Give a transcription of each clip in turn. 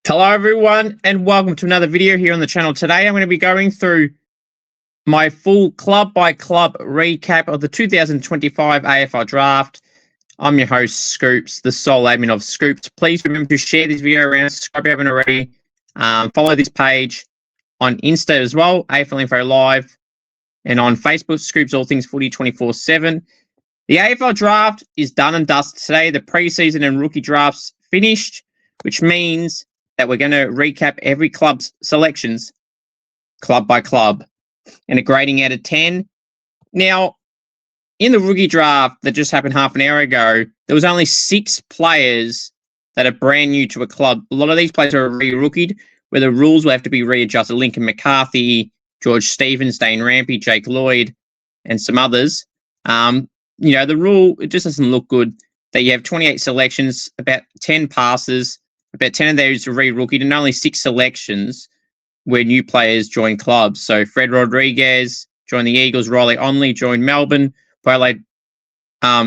Hello everyone and welcome to another video here on the channel. Today I'm going to be going through my full club by club recap of the 2025 AFL draft. I'm your host Scoops, the sole admin of Scoops. Please remember to share this video around, subscribe if you haven't already. Follow this page on Insta as well, AFL Info Live, and on Facebook, Scoops All Things Footy 24/7. The AFL draft is done and dusted today. The preseason and rookie drafts finished, which means that we're going to recap every club's selections, club by club, and a grading out of 10. Now, in the rookie draft that just happened half an hour ago, there was only 6 players that are brand new to a club. A lot of these players are re-rookied, where the rules will have to be readjusted. Lincoln McCarthy, George Stevens, Dane Rampy, Jake Lloyd, and some others. The rule, it just doesn't look good that you have 28 selections, about 10 passes, about 10 of those are re-rookied, and only 6 selections where new players join clubs. So Fred Rodriguez joined the Eagles, Riley Onley joined Melbourne, Adelaide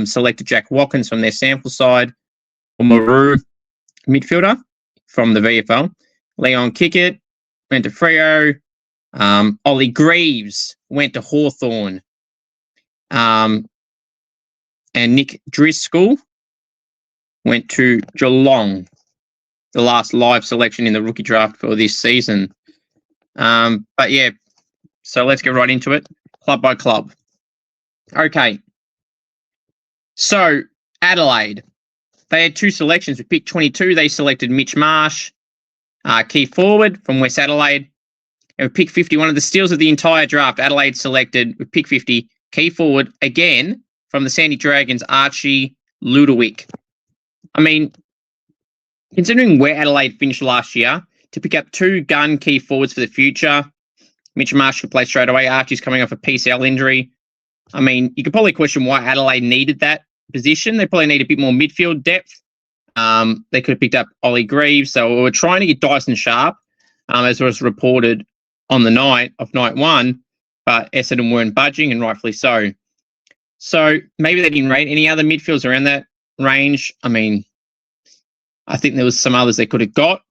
selected Jack Watkins from their sample side, or Maru, midfielder from the VFL. Leon Kickett went to Freo. Ollie Greaves went to Hawthorn. And Nick Driscoll went to Geelong, the last live selection in the rookie draft for this season. But yeah, so let's get right into it, club by club. Okay. So Adelaide, they had 2 selections. With pick 22, they selected Mitch Marsh, key forward from West Adelaide. And with pick 50, one of the steals of the entire draft, Adelaide selected, with pick 50, key forward, again, from the Sandy Dragons, Archie Ludowick. I mean, considering where Adelaide finished last year, to pick up 2 gun key forwards for the future, Mitch Marsh could play straight away. Archie's coming off a PCL injury. I mean, you could probably question why Adelaide needed that position. They probably need a bit more midfield depth. They could have picked up Ollie Greaves. So we were trying to get Dyson Sharp, as was reported on the night of night 1, but Essendon weren't budging, and rightfully so. So maybe they didn't rate any other midfielders around that range. I mean, I think there was some others they could have got.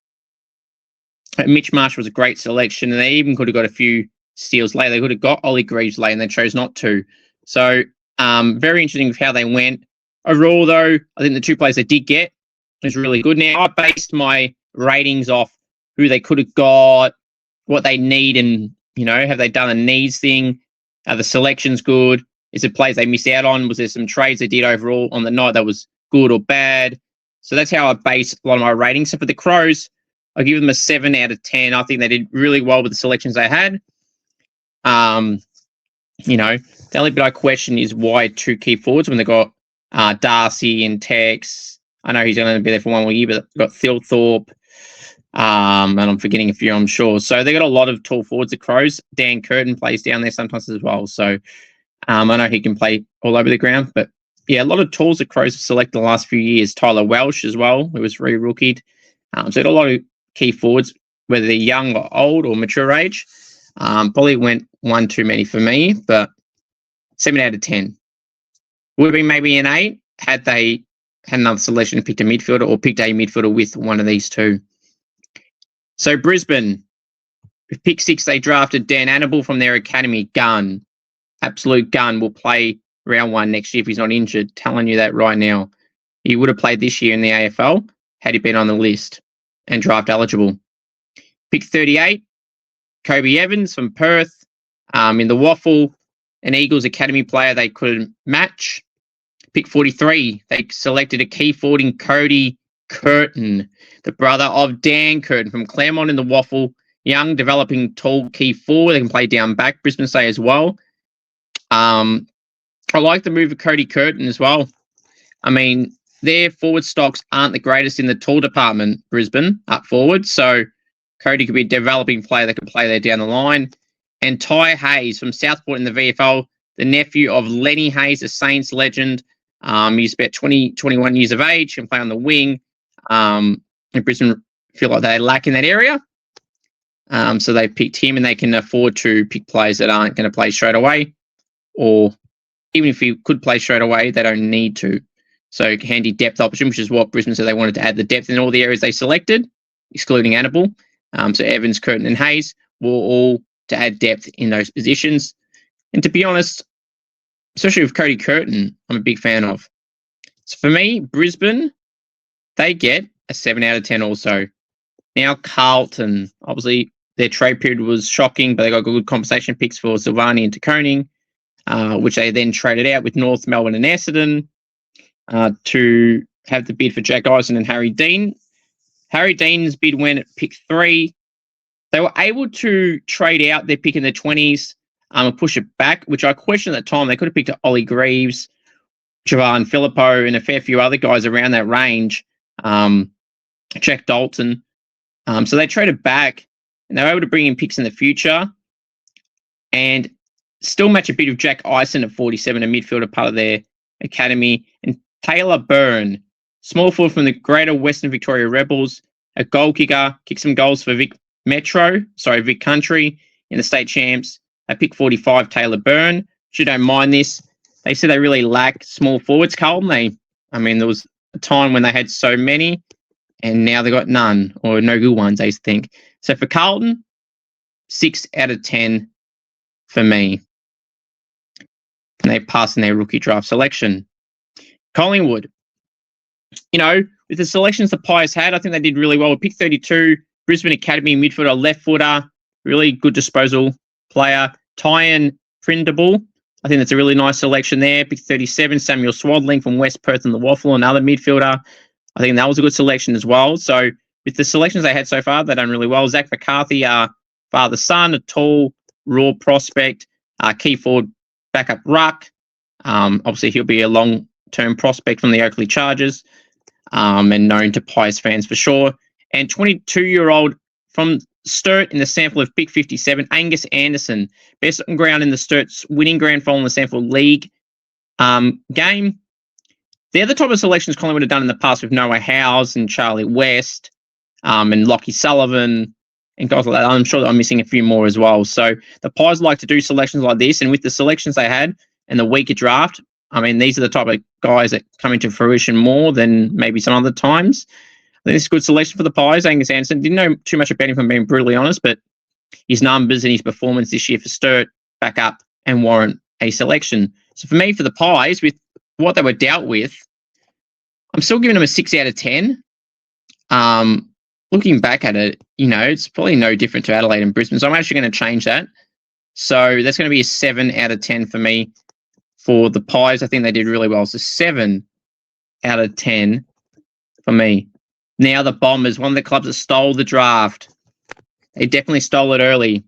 Mitch Marsh was a great selection, and they even could have got a few steals late. They could have got Ollie Greaves late, and they chose not to. So very interesting with how they went. Overall, though, I think the 2 players they did get is really good. Now, I based my ratings off who they could have got, what they need, and, have they done a needs thing? Are the selections good? Is it players they missed out on? Was there some trades they did overall on the night that was good or bad? So that's how I base a lot of my ratings. So for the Crows, I give them a 7 out of 10. I think they did really well with the selections they had. The only bit I question is why 2 key forwards when they got Darcy and Tex. I know he's only be there for 1 more year, but they've got Thilthorpe. And I'm forgetting a few, I'm sure. So they got a lot of tall forwards, the Crows. Dan Curtin plays down there sometimes as well. So I know he can play all over the ground, but yeah, a lot of tools the Crows have selected in the last few years. Tyler Welsh as well, who was re-rookied. So they got a lot of key forwards, whether they're young or old or mature age. Probably went 1 too many for me, but 7 out of 10. Would have been maybe an 8 had they had another selection and picked a midfielder or picked a midfielder with one of these 2. So Brisbane, with pick 6, they drafted Dan Annable from their academy. Gun. Absolute gun. Will play round 1 next year if he's not injured. Telling you that right now. He would have played this year in the AFL had he been on the list and draft eligible. Pick 38, Kobe Evans from Perth. In the Waffle, an Eagles academy player they couldn't match. Pick 43, they selected a key forward in Cody Curtin, the brother of Dan Curtin from Claremont in the Waffle. Young, developing, tall key forward. They can play down back, Brisbane say as well. I like the move of Cody Curtin as well. I mean, their forward stocks aren't the greatest in the tall department, Brisbane, up forward. So Cody could be a developing player that could play there down the line. And Ty Hayes from Southport in the VFL, the nephew of Lenny Hayes, a Saints legend. He's about 21 years of age, can play on the wing. And Brisbane feel like they lack in that area. So they picked him, and they can afford to pick players that aren't going to play straight away, or even if he could play straight away, they don't need to. So handy depth option, which is what Brisbane said they wanted to add the depth in all the areas they selected. excluding Annabelle. So Evans, Curtin and Hayes were all to add depth in those positions. And to be honest, especially with Cody Curtin, I'm a big fan of. So for me, Brisbane, they get a 7 out of 10 also. Now, Carlton, obviously, their trade period was shocking, but they got good compensation picks for Silvani and Takoning, which they then traded out with North Melbourne and Essendon to have the bid for Jack Eisen and Harry Dean. Harry Dean's bid went at pick 3. They were able to trade out their pick in the 20s and push it back, which I questioned at the time. They could have picked up Ollie Greaves, Javan Filippo, and a fair few other guys around that range. Jack Dalton. So they traded back, and they were able to bring in picks in the future and still match a bit of Jack Eisen at 47, a midfielder, part of their academy, and Taylor Byrne, small forward from the Greater Western Victoria Rebels, a goal kicker, kicked some goals for Vic Country in the state champs. At pick 45, Taylor Byrne. If you don't mind this, they said they really lack small forwards, Carlton. There was a time when they had so many, and now they got none, or no good ones, they think. So for Carlton, 6 out of 10 for me. And they passed in their rookie draft selection. Collingwood, with the selections the Pies had, I think they did really well. With pick 32, Brisbane Academy midfielder, left footer, really good disposal player. Tyan Prindable, I think that's a really nice selection there. Pick 37, Samuel Swadling from West Perth and the Waffle, another midfielder. I think that was a good selection as well. So with the selections they had so far, they've done really well. Zach McCarthy, father-son, a tall, raw prospect, key forward, backup ruck. Obviously, he'll be a long-term prospect from the Oakley Chargers and known to Pies fans for sure. And 22-year-old from Sturt in the sample of pick 57, Angus Anderson, best on ground in the Sturt's winning grand final in the sample league game. They're the type of selections Collingwood have done in the past with Noah Howes and Charlie West and Lockie Sullivan and guys like that. I'm sure that I'm missing a few more as well. So the Pies like to do selections like this, and with the selections they had and the weaker draft, these are the type of guys that come into fruition more than maybe some other times. I think it's a good selection for the Pies. Angus Anderson, didn't know too much about him, if I'm being brutally honest, but his numbers and his performance this year for Sturt back up and warrant a selection. So for me, for the Pies, with what they were dealt with, I'm still giving them a 6 out of 10. Looking back at it, it's probably no different to Adelaide and Brisbane, so I'm actually going to change that. So that's going to be a 7 out of 10 for me. For the Pies, I think they did really well. So 7 out of 10 for me. Now the Bombers, one of the clubs that stole the draft. They definitely stole it early.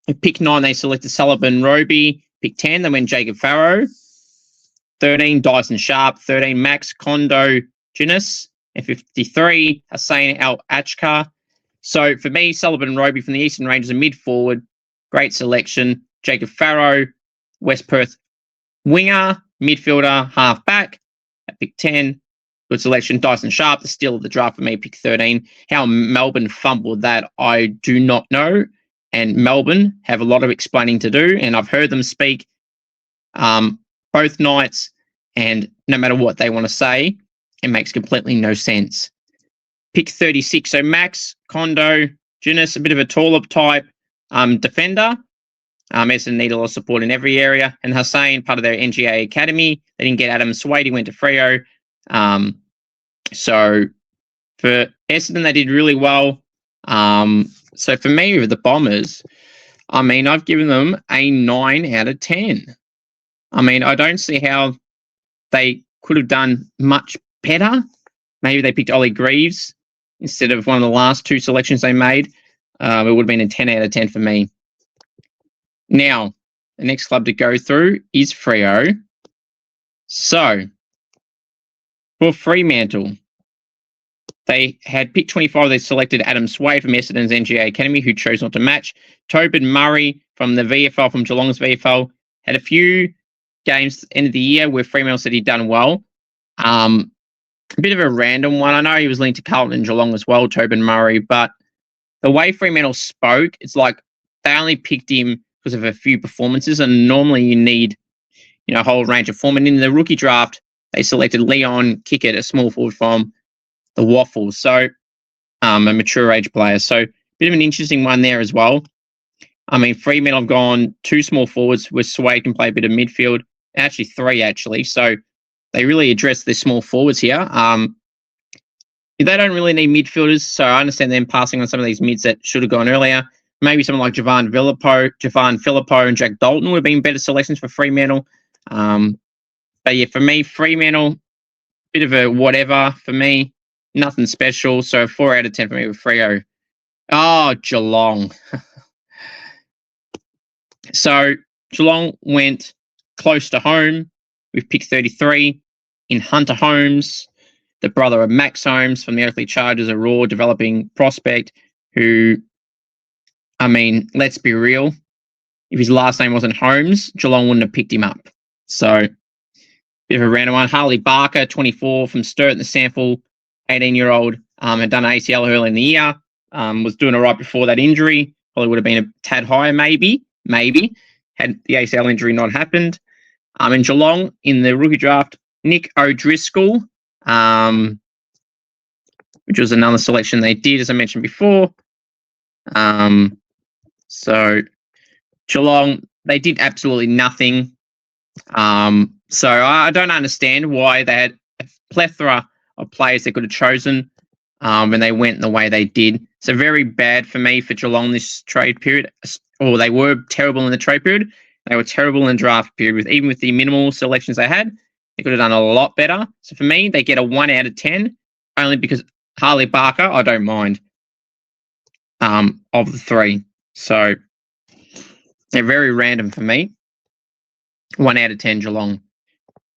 At pick 9, they selected Sullivan Roby. Pick 10, they went Jacob Farrow. 13, Dyson Sharp. 13, Max Kondo Ginnis. And 53, Hussein Al-Achkar. So for me, Sullivan Roby from the Eastern Rangers, a mid-forward. Great selection. Jacob Farrow, West Perth winger, midfielder, half-back. At pick 10, good selection. Dyson Sharp, the steal of the draft for me, pick 13. How Melbourne fumbled that, I do not know. And Melbourne have a lot of explaining to do, and I've heard them speak both nights, and no matter what they want to say, it makes completely no sense. Pick 36. So Max, Kondo, Ginnis, a bit of a taller type defender. Essendon need a lot of support in every area. And Hussein, part of their NGA academy. They didn't get Adam Swade. He went to Freo. So for Essendon, they did really well. So for me, with the Bombers, I've given them a 9 out of 10. I don't see how they could have done much better. Maybe they picked Ollie Greaves instead of one of the last 2 selections they made. It would have been a 10 out of 10 for me. Now, the next club to go through is Freo. So, for Fremantle, they had pick 25. They selected Adam Swade from Essendon's NGA Academy, who chose not to match. Tobin Murray from the VFL, from Geelong's VFL, had a few games at the end of the year where Fremantle said he'd done well. A bit of a random one. I know he was linked to Carlton and Geelong as well, Tobin Murray, but the way Fremantle spoke, it's like they only picked him because of a few performances, and normally you need, a whole range of form. And in the rookie draft, they selected Leon Kickett, a small forward from the Waffles. So a mature age player. So bit of an interesting one there as well. I mean, Fremantle have gone 2 small forwards where Swade can play a bit of midfield. Actually, 3 actually. So they really address their small forwards here. They don't really need midfielders, so I understand them passing on some of these mids that should have gone earlier. Maybe someone like Javon Phillippo and Jack Dalton would have been better selections for Fremantle. But yeah, for me, Fremantle, bit of a whatever for me. Nothing special. So 4 out of 10 for me with Freo. Oh, Geelong. So Geelong went close to home with pick 33 in Hunter Holmes, the brother of Max Holmes from the Oakley Chargers, a raw developing prospect who, I mean, let's be real. If his last name wasn't Holmes, Geelong wouldn't have picked him up. So, bit of a random one. Harley Barker, 24, from Sturt, the Sample, 18-year-old, had done ACL early in the year, was doing all right before that injury. Probably would have been a tad higher, maybe, had the ACL injury not happened. In Geelong, in the rookie draft, Nick O'Driscoll, which was another selection they did, as I mentioned before. So Geelong, they did absolutely nothing. So I don't understand why they had a plethora of players they could have chosen when they went the way they did. So very bad for me for Geelong this trade period. Or they were terrible in the trade period. They were terrible in the draft period. Even with the minimal selections they had, they could have done a lot better. So for me, they get a 1 out of 10, only because Harley Barker, I don't mind, of the 3. So they're very random for me. 1 out of 10, Geelong.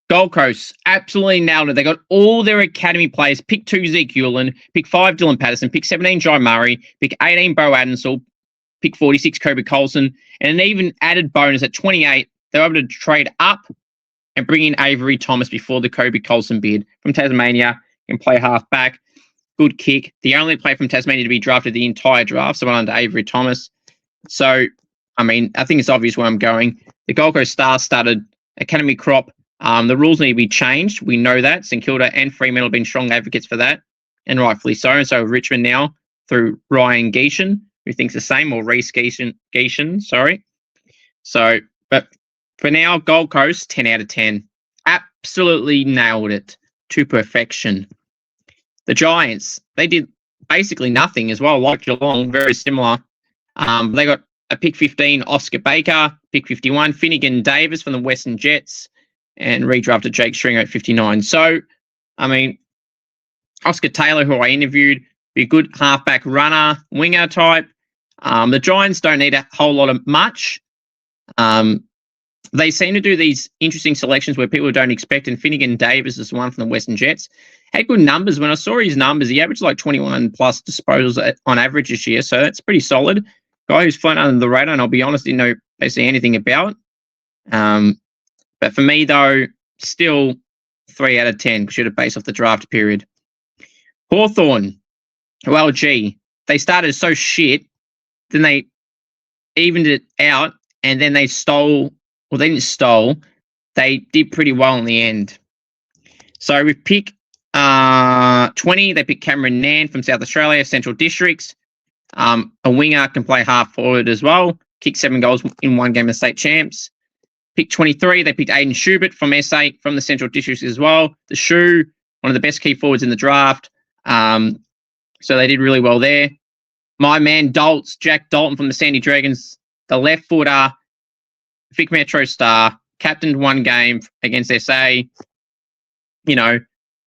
Gold Coast absolutely nailed it. They got all their academy players. Pick 2, Zeke Hewlin. Pick 5, Dylan Patterson. Pick 17, Jai Murray. Pick 18, Bo Adensall. Pick 46, Kobe Colson. And an even added bonus at 28, they were able to trade up and bring in Avery Thomas before the Kobe Colson bid from Tasmania. Can play half back. Good kick. The only player from Tasmania to be drafted the entire draft, so under Avery Thomas. So, I mean, I think it's obvious where I'm going. The Gold Coast Stars started academy crop. The rules need to be changed. We know that. St Kilda and Fremantle have been strong advocates for that, and rightfully so. And so Richmond now, through Ryan Geeshan, who thinks the same, or Reece Geeshan, sorry. So, but for now, Gold Coast, 10 out of 10. Absolutely nailed it to perfection. The Giants, they did basically nothing as well, like Geelong, very similar. They got a pick 15, Oscar Baker, pick 51, Finnegan Davis from the Western Jets, and redrafted Jake Stringer at 59. So, I mean, Oscar Taylor, who I interviewed, be a good halfback runner, winger type. The Giants don't need a whole lot of much. They seem to do these interesting selections where people don't expect, and Finnegan Davis is one from the Western Jets. Had good numbers. When I saw his numbers, he averaged like 21 plus disposals on average this year, so that's pretty solid. Guy who's flown under the radar, and I'll be honest, didn't know basically anything about. But for me, though, still 3 out of 10, should have based off the draft period. Hawthorn, well, gee, they started so shit, then they evened it out, and then they stole. Well, they didn't stole. They did pretty well in the end. So with pick 20, they picked Cameron Nan from South Australia, Central Districts. A winger, can play half forward as well. Kicked 7 goals in 1 game of state champs. Pick 23, they picked Aiden Schubert from SA, from the Central Districts as well. The Shoe, one of the best key forwards in the draft. So they did really well there. My man Jack Dalton from the Sandy Dragons, the left footer, Vic Metro star, captained 1 game against SA.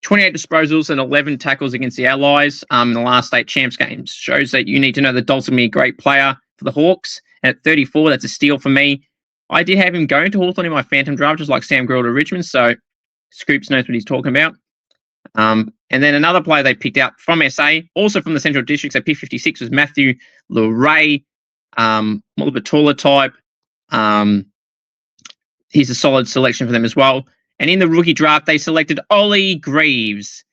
28 disposals and 11 tackles against the Allies in the last 8 champs games. Shows that you need to know that Dalton will be a great player for the Hawks. And at 34, that's a steal for me. I did have him going to Hawthorn in my phantom draft, just like Sam Grell to Richmond, so Scoops knows what he's talking about. And then another player they picked out from SA, also from the Central Districts at pick 56, was Matthew Luray, more of a taller type. He's a solid selection for them as well. And in the rookie draft, they selected Ollie Greaves.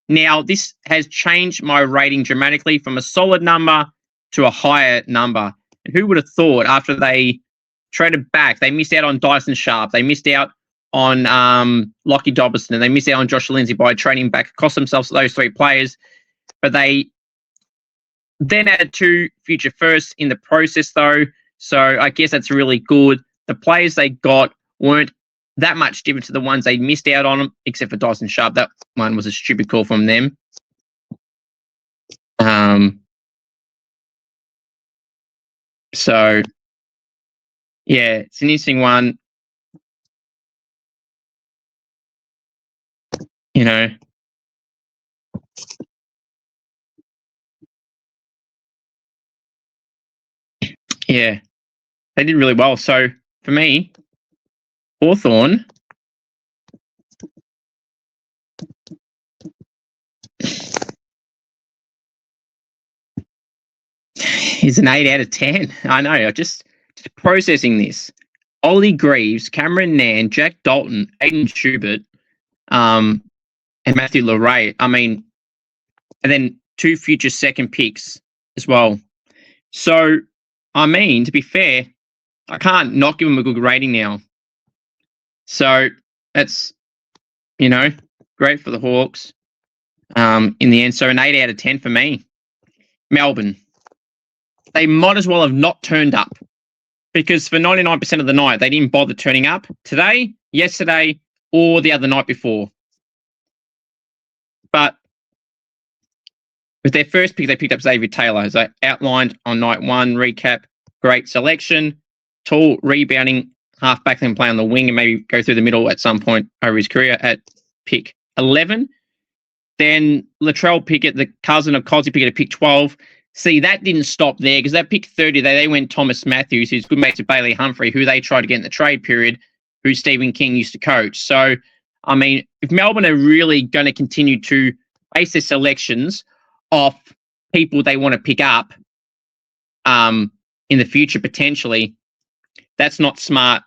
Now, this has changed my rating dramatically from a solid number to a higher number. And who would have thought after they traded back, they missed out on Dyson Sharp, they missed out on Lockie Dobberson, and they missed out on Josh Lindsay by trading back, cost themselves those 3 players. But they Then added 2 future firsts in the process, though. So I guess that's really good. The players they got weren't that much different to the ones they missed out on, except for Dyson Sharp. That one was a stupid call from them. So, yeah, it's an interesting one. You know, yeah, they did really well. So, for me, Hawthorn is an 8 out of 10. I know, I'm just processing this. Ollie Greaves, Cameron Nan, Jack Dalton, Aiden Schubert, and Matthew Leray. I mean, and then 2 future second picks as well. So, I mean, to be fair, I can't not give them a good rating now. So, that's, great for the Hawks in the end. So, an 8 out of 10 for me. Melbourne. They might as well have not turned up, because for 99% of the night, they didn't bother turning up today, yesterday, or the other night before. But with their first pick, they picked up Xavier Taylor, as I outlined on night 1 recap. Great selection, tall, rebounding halfback, then play on the wing and maybe go through the middle at some point over his career at pick 11. Then Latrell Pickett, the cousin of Cosy Pickett, at pick 12. See, that didn't stop there, because that pick 30, they went Thomas Matthews, who's good mates with Bailey Humphrey, who they tried to get in the trade period, who Stephen King used to coach. So, I mean, if Melbourne are really going to continue to base their selections off people they want to pick up in the future, potentially, that's not smart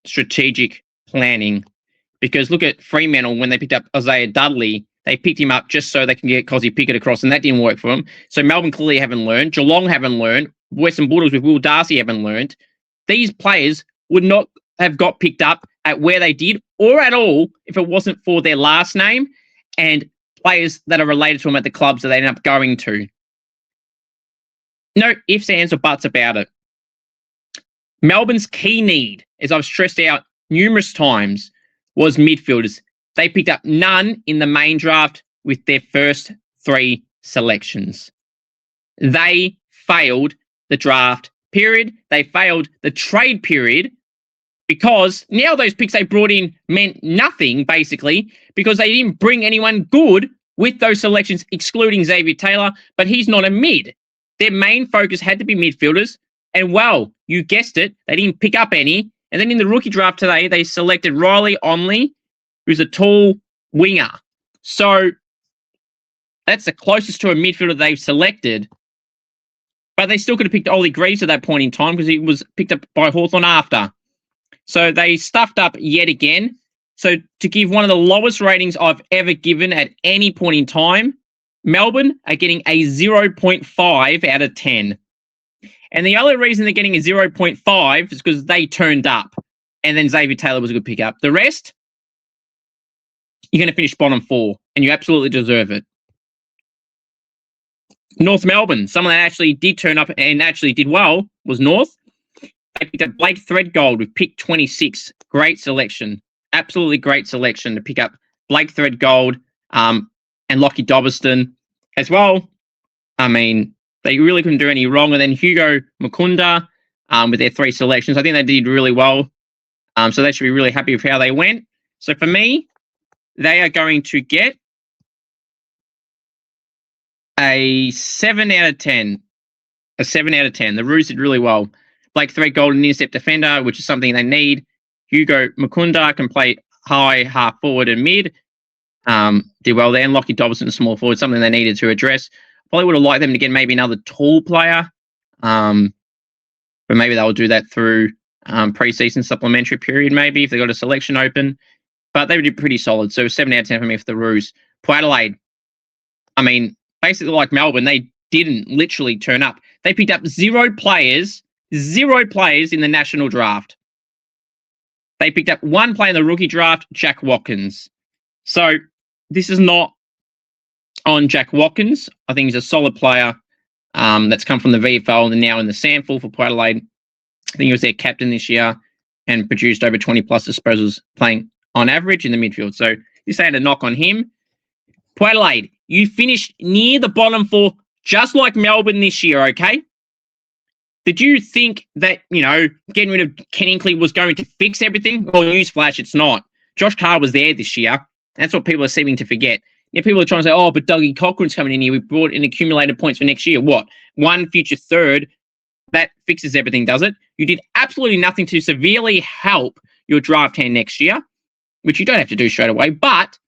strategic planning. Because look at Fremantle, when they picked up Isaiah Dudley, they picked him up just so they can get Cosy Pickett across, and that didn't work for them. So Melbourne clearly haven't learned. Geelong haven't learned. Western Bulldogs with Will Darcy haven't learned. These players would not have got picked up at where they did, or at all, if it wasn't for their last name and players that are related to them at the clubs that they end up going to. No ifs, ands, or buts about it. Melbourne's key need, as I've stressed out numerous times, was midfielders. They picked up none in the main draft with their first 3 selections. They failed the draft period. They failed the trade period, because now those picks they brought in meant nothing, basically, because they didn't bring anyone good with those selections, excluding Xavier Taylor, but he's not a mid. Their main focus had to be midfielders, and well, you guessed it, they didn't pick up any. And then in the rookie draft today, they selected Riley Onley, who's a tall winger. So that's the closest to a midfielder they've selected. But they still could have picked Ollie Greaves at that point in time, because he was picked up by Hawthorn after. So they stuffed up yet again. So to give one of the lowest ratings I've ever given at any point in time, Melbourne are getting a 0.5 out of 10. And the only reason they're getting a 0.5 is because they turned up. And then Xavier Taylor was a good pickup. The rest, you're going to finish bottom 4, and you absolutely deserve it. North Melbourne, someone that actually did turn up and actually did well, was North. They picked up Blake Threadgold with pick 26. Great selection. Absolutely great selection to pick up Blake Threadgold and Lockie Dobberston as well. I mean, they really couldn't do any wrong. And then Hugo Mukunda with their 3 selections. I think they did really well. So they should be really happy with how they went. So for me, they are going to get a 7 out of 10. A 7 out of 10. The Roos did really well. Blake Threadgold, an intercept defender, which is something they need. Hugo Mukunda can play high, half forward and mid. Did well there. And Lockie Dobson, small forward, something they needed to address. Probably would have liked them to get maybe another tall player. But maybe they'll do that through pre-season supplementary period, maybe, if they got a selection open. But they did pretty solid. So 7 out of 10 for me for the Roos. Port Adelaide, I mean, basically like Melbourne, they didn't literally turn up. They picked up 0 players in the national draft. They picked up 1 player in the rookie draft, Jack Watkins. So this is not on Jack Watkins. I think he's a solid player. that's come from the VFL and now in the SANFL for Port Adelaide. I think he was their captain this year and produced over 20-plus disposals playing on average in the midfield. So you're saying a knock on him. Port Adelaide, you finished near the bottom four, just like Melbourne this year, okay? Did you think that, getting rid of Ken Inkley was going to fix everything? Well, newsflash, it's not. Josh Carr was there this year. That's what people are seeming to forget. People are trying to say, oh, but Dougie Cochrane's coming in here. We brought in accumulated points for next year. What? One future third. That fixes everything, does it? You did absolutely nothing to severely help your draft hand next year, which you don't have to do straight away. But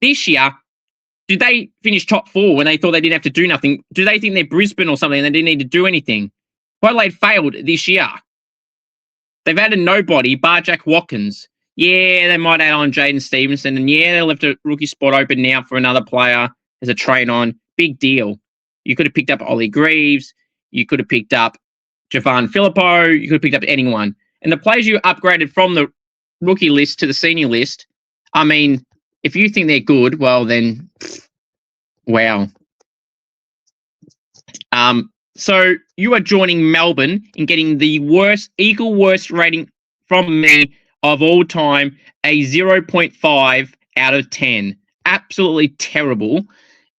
this year, did they finish top four when they thought they didn't have to do nothing? Do they think they're Brisbane or something and they didn't need to do anything? Port Adelaide failed this year. They've added nobody bar Jack Watkins. Yeah, they might add on Jaden Stevenson. And yeah, they left a rookie spot open now for another player as a train on. Big deal. You could have picked up Ollie Greaves. You could have picked up Javan Filippo. You could have picked up anyone. And the players you upgraded from the rookie list to the senior list, I mean, if you think they're good, well then, wow. So you are joining Melbourne in getting the equal worst rating from me of all time, a 0.5 out of 10. Absolutely terrible.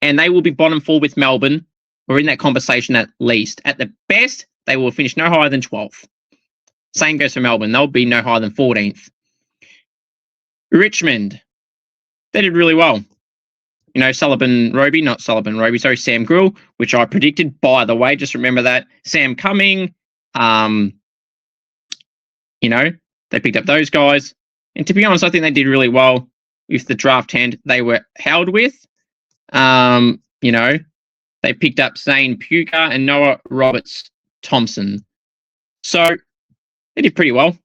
And they will be bottom four with Melbourne, or in that conversation at least. At the best, they will finish no higher than 12th. Same goes for Melbourne. They'll be no higher than 14th. Richmond, they did really well. Sam Grill, which I predicted, by the way. Just remember that. Sam Cumming, they picked up those guys. And to be honest, I think they did really well with the draft hand they were held with. They picked up Zane Puka and Noah Roberts-Thompson. So they did pretty well.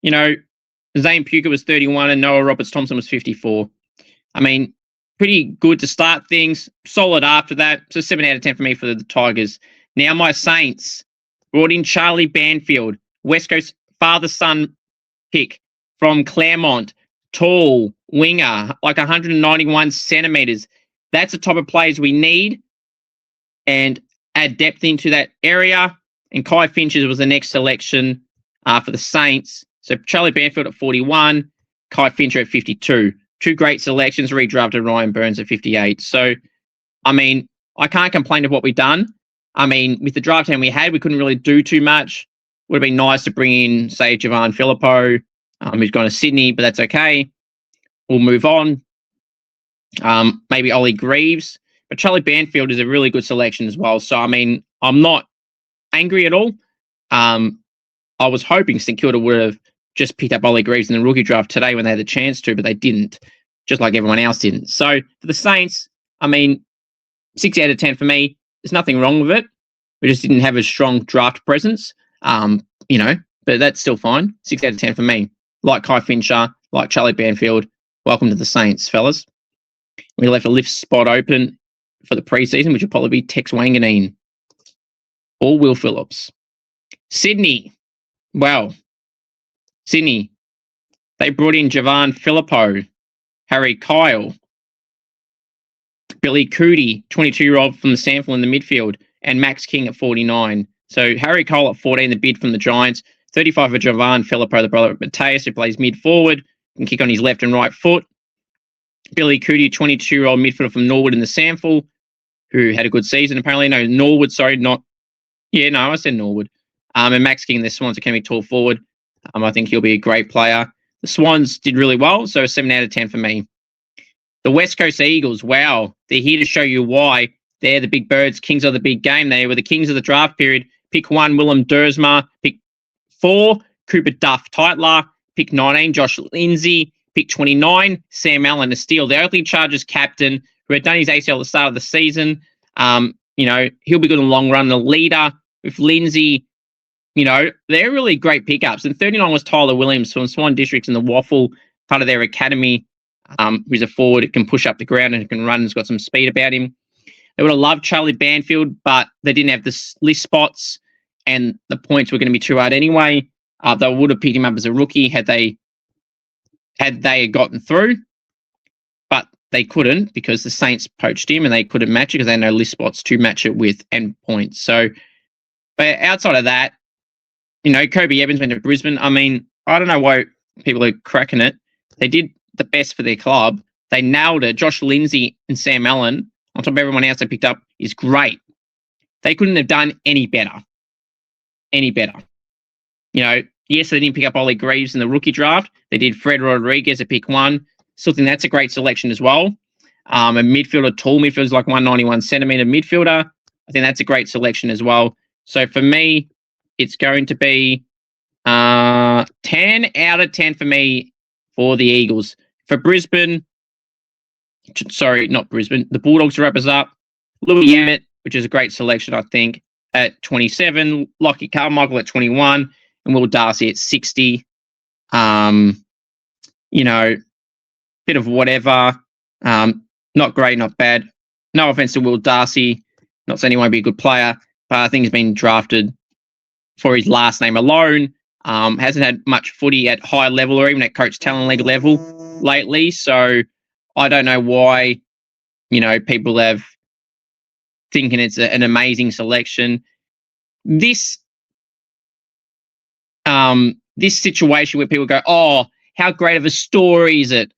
Zane Puka was 31 and Noah Roberts-Thompson was 54. I mean, pretty good to start things. Solid after that. So 7 out of 10 for me for the Tigers. Now my Saints brought in Charlie Banfield, West Coast father-son pick from Claremont. Tall, winger, like 191 centimetres. That's the type of players we need. And add depth into that area. And Kai Finches was the next selection for the Saints. So Charlie Banfield at 41, Kai Fincher at 52. Two great selections, redrafted Ryan Burns at 58. So, I mean, I can't complain of what we've done. I mean, with the draft hand we had, we couldn't really do too much. Would have been nice to bring in, say, Javan Filippo, who's gone to Sydney, but that's okay. We'll move on. Maybe Ollie Greaves. But Charlie Banfield is a really good selection as well. So, I mean, I'm not angry at all. I was hoping St Kilda would have just picked up Ollie Greaves in the rookie draft today when they had the chance to, but they didn't, just like everyone else didn't. So for the Saints, I mean, 6 out of 10 for me. There's nothing wrong with it. We just didn't have a strong draft presence, but that's still fine. 6 out of 10 for me. Like Kai Fincher, like Charlie Banfield, welcome to the Saints, fellas. We left a lift spot open for the preseason, which will probably be Tex Wanganeen or Will Phillips. Sydney, Sydney, they brought in Javan Filippo, Harry Kyle, Billy Cootie, 22-year-old from the SANFL in the midfield, and Max King at 49. So Harry Kyle at 14, the bid from the Giants. 35 for Javan Filippo, the brother of Mateus, who plays mid-forward, can kick on his left and right foot. Billy Cootie, 22-year-old midfielder from Norwood in the SANFL, who had a good season apparently. No, Norwood, sorry, not... Yeah, no, I said Norwood. And Max King, the Swans Academy tall forward. I think he'll be a great player. The Swans did really well, so 7 out of 10 for me. The West Coast Eagles, wow. They're here to show you why. They're the big birds, kings of the big game. They were the kings of the draft period. Pick 1, Willem Dersma. Pick 4, Cooper Duff Tytler. Pick 19, Josh Lindsay. Pick 29, Sam Allen, a steal. The Oakley Chargers captain, who had done his ACL at the start of the season. He'll be good in the long run. The leader with Lindsay, they're really great pickups. And 39 was Tyler Williams from Swan Districts in the Waffle, part of their academy, who's a forward, can push up the ground and can run, has got some speed about him. They would have loved Charlie Banfield, but they didn't have the list spots and the points were going to be too hard anyway. They would have picked him up as a rookie had they gotten through, but they couldn't because the Saints poached him and they couldn't match it because they had no list spots to match it with and points. So, but outside of that, Kobe Evans went to Brisbane. I mean, I don't know why people are cracking it. They did the best for their club. They nailed it. Josh Lindsay and Sam Allen, on top of everyone else they picked up, is great. They couldn't have done any better. Yes, they didn't pick up Ollie Greaves in the rookie draft. They did Fred Rodriguez at pick 1. Still think that's a great selection as well. A midfielder, tall midfielder, like 191 centimetre midfielder. I think that's a great selection as well. So for me, it's going to be 10 out of 10 for me for the Eagles. For Brisbane, not Brisbane, the Bulldogs to wrap us up. Louis Emmett, which is a great selection, I think, at 27. Lockie Carmichael at 21. And Will Darcy at 60. Bit of whatever. Not great, not bad. No offense to Will Darcy. Not saying he won't be a good player, but I think he's been drafted for his last name alone. Hasn't had much footy at high level or even at Coach Talent League level lately. So I don't know why, people have thinking it's an amazing selection. This situation where people go, oh, how great of a story is it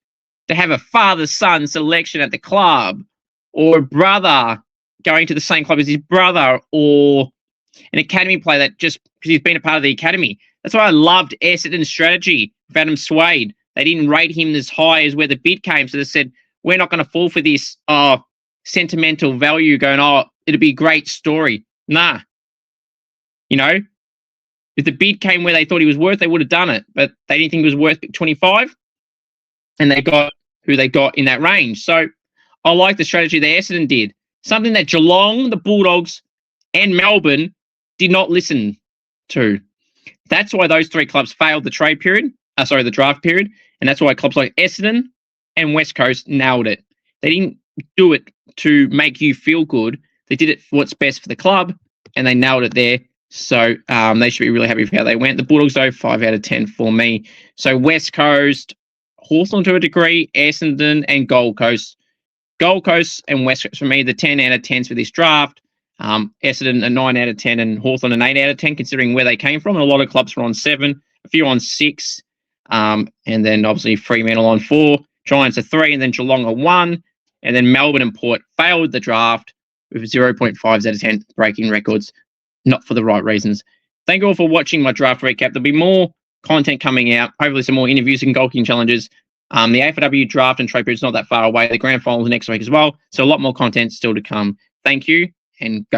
to have a father-son selection at the club, or a brother going to the same club as his brother, or an academy player that just because he's been a part of the academy. That's why I loved Essendon's strategy with Adam Swade. They didn't rate him as high as where the bid came, so they said, we're not going to fall for this sentimental value going, it'll be a great story. Nah. If the bid came where they thought he was worth, they would have done it. But they didn't think he was worth 25. And they got who they got in that range. So I like the strategy that Essendon did. Something that Geelong, the Bulldogs, and Melbourne did not listen to. That's why those three clubs failed the draft period. And that's why clubs like Essendon and West Coast nailed it. They didn't do it to make you feel good. They did it for what's best for the club, and they nailed it there. So they should be really happy with how they went. The Bulldogs, though, 5 out of 10 for me. So West Coast, Hawthorn to a degree, Essendon, and Gold Coast. Gold Coast and West Coast for me, the 10 out of 10s for this draft. Essendon a 9 out of 10 and Hawthorn an 8 out of 10, considering where they came from. And a lot of clubs were on 7, a few on 6, and then obviously Fremantle on 4, Giants a 3, and then Geelong a 1. And then Melbourne and Port failed the draft with 0.5s out of 10, breaking records. Not for the right reasons. Thank you all for watching my draft recap. There'll be more content coming out. Hopefully some more interviews and goalkeeping challenges. The AFL draft and trade period is not that far away. The grand finals next week as well. So a lot more content still to come. Thank you and go